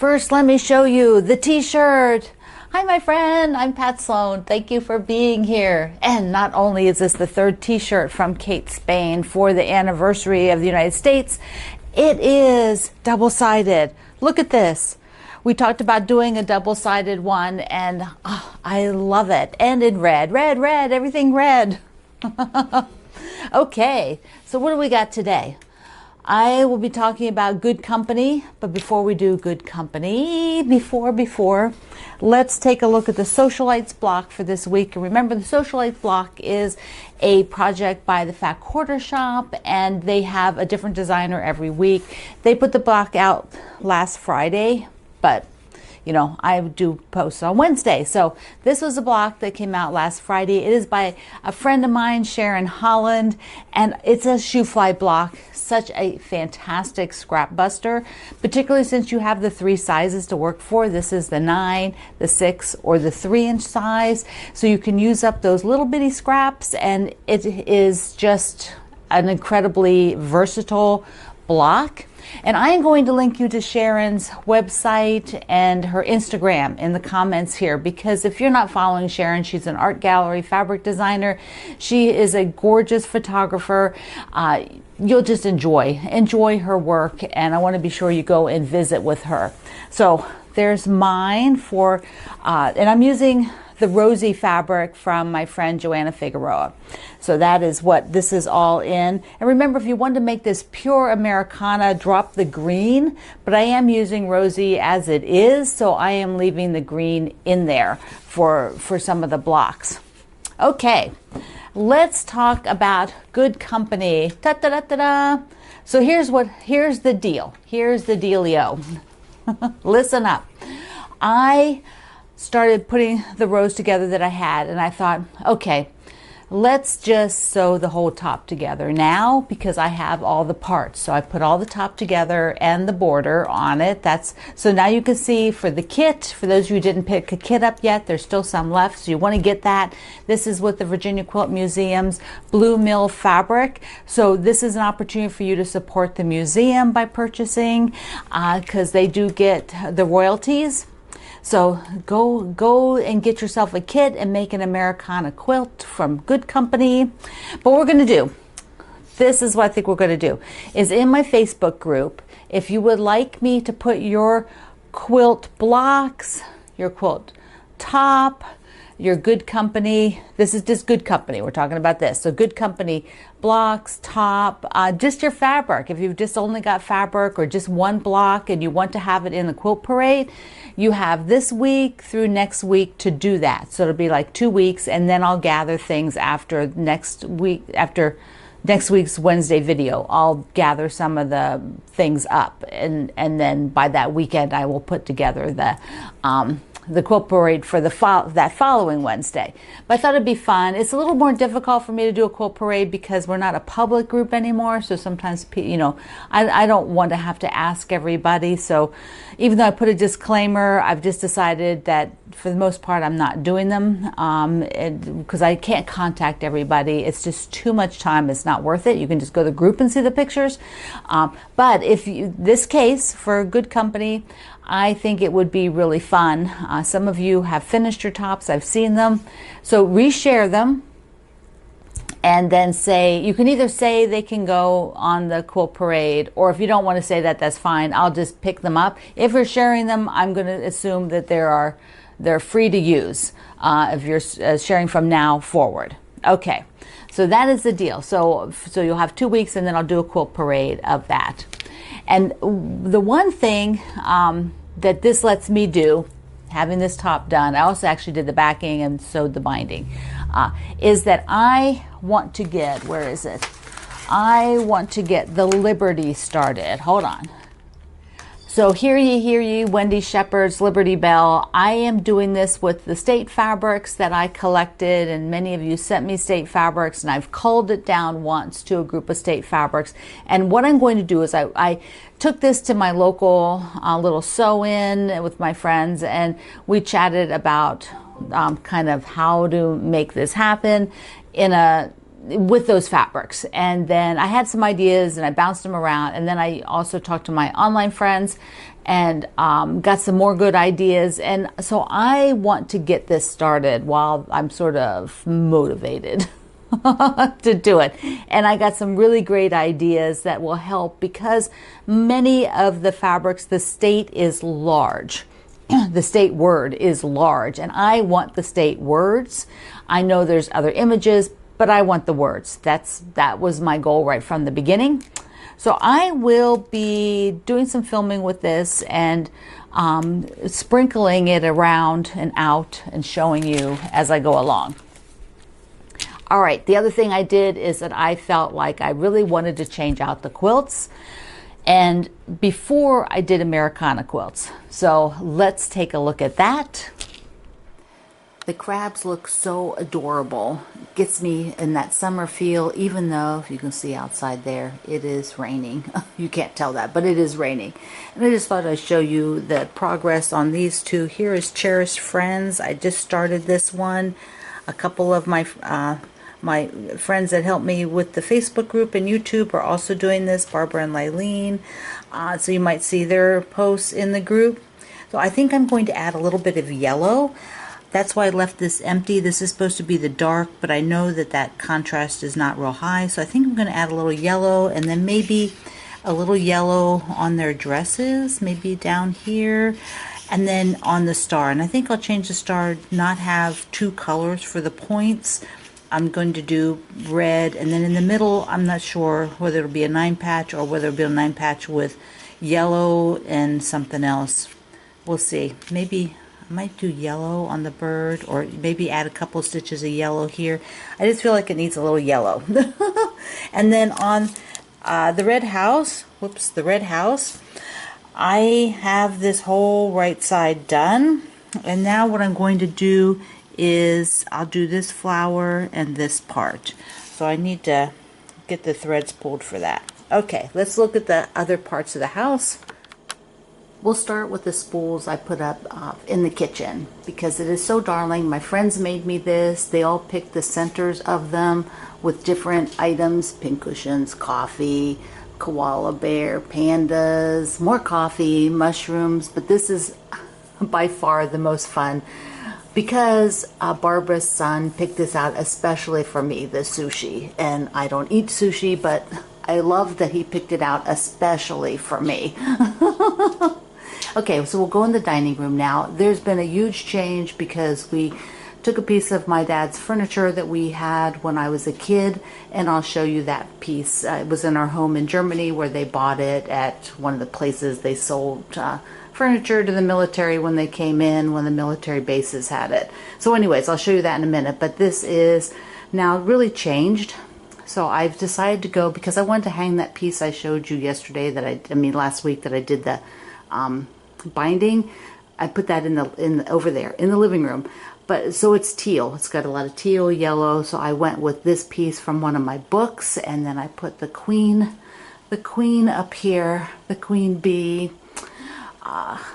First, let me show you the t-shirt. Hi, my friend. I'm Pat Sloan. Thank you for being here. And not only is this the third t-shirt from Kate Spain for the anniversary of the United States, it is double-sided. Look at this. We talked about doing a double-sided one, and I love it. And in red, everything red. Okay, so what do we got today? I will be talking about good company, but before we do good company, let's take a look at the Socialites block for this week. And remember, the Socialites block is a project by the Fat Quarter Shop, and they have a different designer every week. They put the block out last Friday, but you know, I do post on Wednesday. So this was a block that came out last Friday. It is by a friend of mine, Sharon, Holland, and it's a shoe fly block. Such a fantastic scrap buster, particularly since you have the 3 sizes to work for. This is the 9, the 6, or the 3-inch size. So you can use up those little bitty scraps, and it is just an incredibly versatile block. And I am going to link you to Sharon's website and her Instagram in the comments here, because if you're not following Sharon, she's an art gallery fabric designer. She is a gorgeous photographer. You'll just enjoy her work, and I want to be sure you go and visit with her. So there's mine for, and I'm using the rosy fabric from my friend Joanna Figueroa. So that is what this is all in. And remember, if you want to make this pure Americana, drop the green, but I am using rosy as it is, so I am leaving the green in there for some of the blocks. Okay, let's talk about good company. Ta-da-da-da-da. So here's the deal. Here's the dealio. Listen up. I started putting the rows together that I had, and I thought, okay, let's just sew the whole top together now, because I have all the parts. So I put all the top together and the border on it. So now you can see for the kit, for those of you who didn't pick a kit up yet, there's still some left, so you want to get that. This is with the Virginia Quilt Museum's Blue Mill fabric. So this is an opportunity for you to support the museum by purchasing, because they do get the royalties. So go and get yourself a kit and make an Americana quilt from good company. But what we're going to do, this is what I think we're going to do, is in my Facebook group, if you would like me to put your quilt blocks, your quilt top, your good company, this is just good company, we're talking about this. So good company blocks, top, just your fabric. If you've just only got fabric or just one block and you want to have it in the quilt parade, you have this week through next week to do that. So it'll be like 2 weeks, and then I'll gather things after next week's Wednesday video. I'll gather some of the things up, and then by that weekend I will put together the quilt parade for that following Wednesday. But I thought it'd be fun. It's a little more difficult for me to do a quilt parade because we're not a public group anymore. So sometimes, you know, I don't want to have to ask everybody. So even though I put a disclaimer, I've just decided that for the most part I'm not doing them because I can't contact everybody. It's just too much time. It's not worth it. You can just go to the group and see the pictures. But if this case for good company, I think it would be really fun. Some of you have finished your tops. I've seen them. So reshare them, and then say, you can either say they can go on the quilt parade, or if you don't want to say that, that's fine. I'll just pick them up. If you're sharing them, I'm going to assume that they're free to use if you're sharing from now forward. Okay, so that is the deal. So you'll have 2 weeks, and then I'll do a quilt parade of that. And the one thing that this lets me do, having this top done, I also actually did the backing and sewed the binding, is that I want to get, where is it? I want to get the Liberty started. Hold on. So hear ye, Wendy Shepherd's Liberty Bell. I am doing this with the state fabrics that I collected, and many of you sent me state fabrics, and I've culled it down once to a group of state fabrics. And what I'm going to do is I took this to my local little sew-in with my friends, and we chatted about kind of how to make this happen in a with those fabrics. And then I had some ideas and I bounced them around, and then I also talked to my online friends and got some more good ideas. And so I want to get this started while I'm sort of motivated to do it. And I got some really great ideas that will help, because many of the fabrics, the state is large. The state word is large, and I want the state words. I know there's other images, but I want the words. That was my goal right from the beginning. So I will be doing some filming with this and sprinkling it around and out and showing you as I go along. All right, the other thing I did is that I felt like I really wanted to change out the quilts. And before I did Americana quilts. So let's take a look at that. The crabs look so adorable. It gets me in that summer feel, even though, if you can see outside there, it is raining. You can't tell that, but it is raining. And I just thought I'd show you the progress on these two. Here is Cherished Friends. I just started this one. A couple of my friends that helped me with the Facebook group and YouTube are also doing this, Barbara and Lylene. So you might see their posts in the group. So I think I'm going to add a little bit of yellow. That's why I left this empty. This is supposed to be the dark, but I know that that contrast is not real high. So I think I'm going to add a little yellow, and then maybe a little yellow on their dresses, maybe down here, and then on the star. And I think I'll change the star, not have two colors for the points. I'm going to do red, and then in the middle, I'm not sure whether it'll be a 9 patch or whether it'll be a 9 patch with yellow and something else. We'll see. Maybe I might do yellow on the bird, or maybe add a couple of stitches of yellow here. I just feel like it needs a little yellow. And then on the red house, I have this whole right side done. And now what I'm going to do is I'll do this flower and this part. So I need to get the threads pulled for that. Okay, let's look at the other parts of the house. We'll start with the spools I put up in the kitchen, because it is so darling. My friends made me this. They all picked the centers of them with different items: pincushions, coffee, koala bear, pandas, more coffee, mushrooms. But this is by far the most fun, because Barbara's son picked this out especially for me, the sushi. And I don't eat sushi, but I love that he picked it out especially for me. Okay, so we'll go in the dining room now. There's been a huge change because we took a piece of my dad's furniture that we had when I was a kid, and I'll show you that piece. It was in our home in Germany, where they bought it at one of the places they sold furniture to the military when they came in, when the military bases had it. So anyways, I'll show you that in a minute, but this is now really changed. So I've decided to go, because I wanted to hang that piece I showed you yesterday, last week, that I did the binding. I put that over there in the living room. But so it's teal. It's got a lot of teal, yellow. So I went with this piece from one of my books, and then I put the queen up here, the queen bee.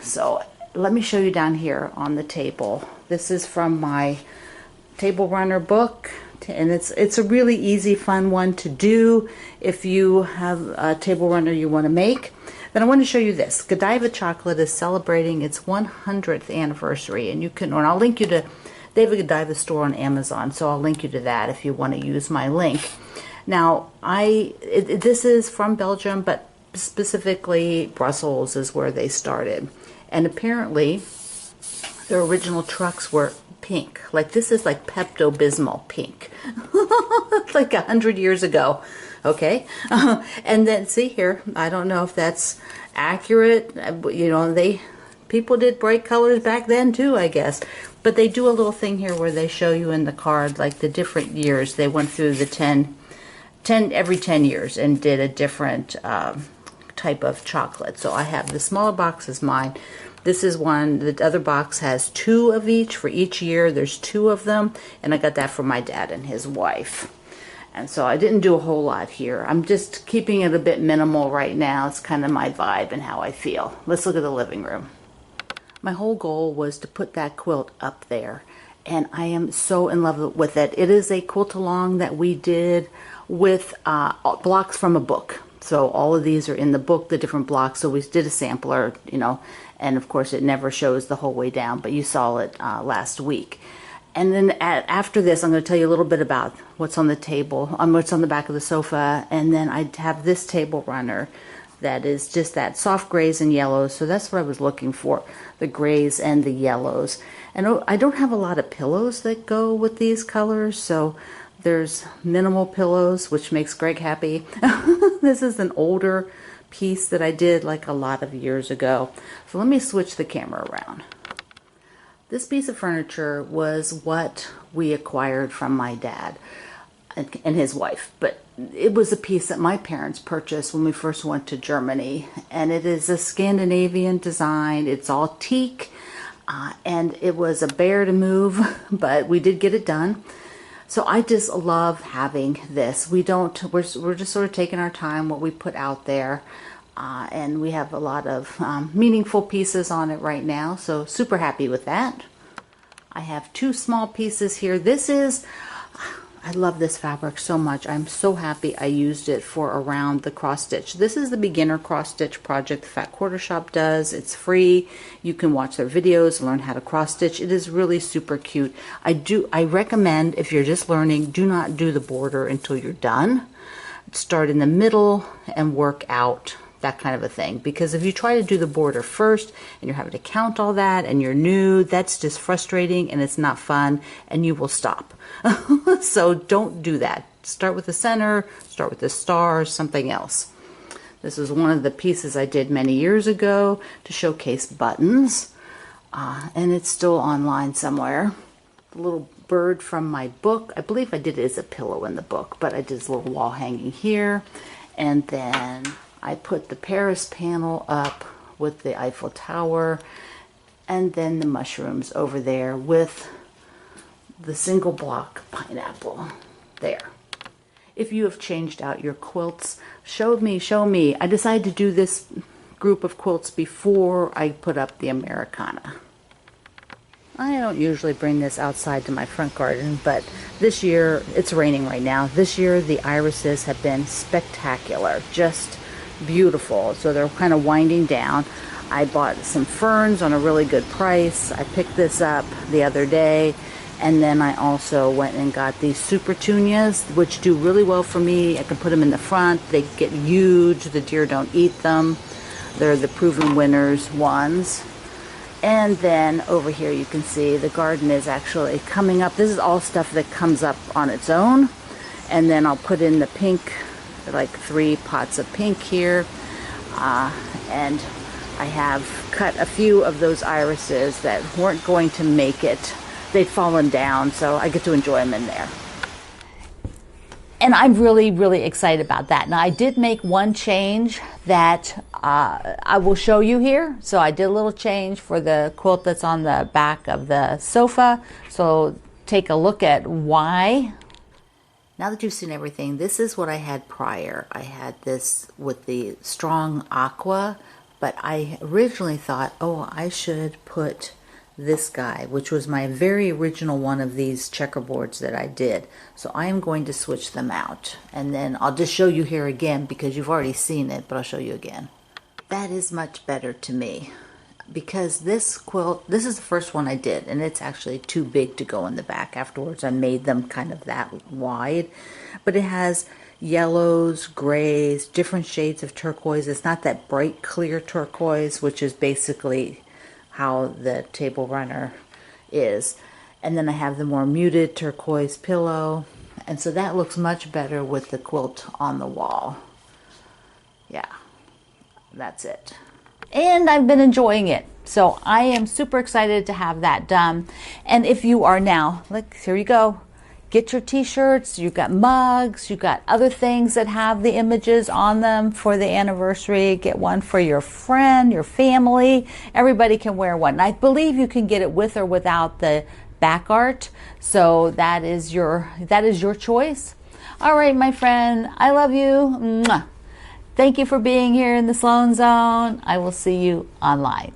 So let me show you down here on the table. This is from my table runner book, and it's a really easy, fun one to do if you have a table runner you want to make. Then I want to show you this. Godiva Chocolate is celebrating its 100th anniversary, and I'll link you to David Godiva's store on Amazon, so I'll link you to that if you want to use my link. Now, this is from Belgium, but specifically Brussels is where they started. And apparently, their original trucks were pink. Like, this is like Pepto-Bismol pink. It's like 100 years ago. Okay, and then see here, I don't know if that's accurate. You know, people did bright colors back then too, I guess. But they do a little thing here where they show you in the card like the different years. They went through the every 10 years and did a different type of chocolate. So I have the smaller box is mine. This is one. The other box has 2 of each for each year. There's 2 of them, and I got that from my dad and his wife. And so I didn't do a whole lot here. I'm just keeping it a bit minimal right now. It's kind of my vibe and how I feel. Let's look at the living room. My whole goal was to put that quilt up there. and I am so in love with it. It is a quilt along that we did with blocks from a book. So all of these are in the book, the different blocks. So we did a sampler, you know, and of course it never shows the whole way down, but you saw it last week. And then after this, I'm going to tell you a little bit about what's on the table, what's on the back of the sofa. And then I have this table runner that is just that soft grays and yellows. So that's what I was looking for, the grays and the yellows. And I don't have a lot of pillows that go with these colors, so there's minimal pillows, which makes Greg happy. This is an older piece that I did like a lot of years ago. So let me switch the camera around. This piece of furniture was what we acquired from my dad and his wife, but it was a piece that my parents purchased when we first went to Germany, and it is a Scandinavian design. It's all teak, and it was a bear to move, but we did get it done. So I just love having this. We're just sort of taking our time, what we put out there, and we have a lot of meaningful pieces on it right now, so super happy with that. I have two small pieces here. I love this fabric so much. I'm so happy I used it for around the cross stitch. This is the beginner cross stitch project the Fat Quarter Shop does. It's free. You can watch their videos, learn how to cross stitch. It is really super cute. I recommend, if you're just learning, do not do the border until you're done. Start in the middle and work out, that kind of a thing. Because if you try to do the border first and you're having to count all that and you're new, that's just frustrating and it's not fun and you will stop. So don't do that. Start with the center, start with the stars, something else. This is one of the pieces I did many years ago to showcase buttons, and it's still online somewhere. The little bird from my book. I believe I did it as a pillow in the book, but I did this little wall hanging here, and then I put the Paris panel up with the Eiffel Tower, and then the mushrooms over there with the single block pineapple there. If you have changed out your quilts, show me. I decided to do this group of quilts before I put up the Americana. I don't usually bring this outside to my front garden, but this year, it's raining right now. This year the irises have been spectacular, just beautiful. So they're kind of winding down. I bought some ferns on a really good price. I picked this up the other day, and then I also went and got these super tunias, which do really well for me. I can put them in the front. They get huge. The deer don't eat them. They're the proven winners ones. And then over here you can see the garden is actually coming up. This is all stuff that comes up on its own. And then I'll put in the pink, like 3 pots of pink here. And I have cut a few of those irises that weren't going to make it. They'd fallen down, so I get to enjoy them in there. And I'm really, really excited about that. Now, I did make one change that I will show you here. So I did a little change for the quilt that's on the back of the sofa. So take a look at why. Now that you've seen everything, this is what I had prior. I had this with the strong aqua, but I originally thought, oh, I should put this guy, which was my very original one of these checkerboards that I did. So I am going to switch them out, and then I'll just show you here again because you've already seen it, but I'll show you again. That is much better to me because this quilt, this is the first one I did, and it's actually too big to go in the back. Afterwards I made them kind of that wide, but it has yellows, grays, different shades of turquoise. It's not that bright clear turquoise, which is basically how the table runner is. And then I have the more muted turquoise pillow, and so that looks much better with the quilt on the wall. Yeah, that's it. And I've been enjoying it, so I am super excited to have that done. And if you are now, like, here you go, get your t-shirts, you've got mugs, you've got other things that have the images on them for the anniversary. Get one for your friend, your family. Everybody can wear one. And I believe you can get it with or without the back art. So that is your choice. All right, my friend, I love you. Mwah. Thank you for being here in the Sloan Zone. I will see you online.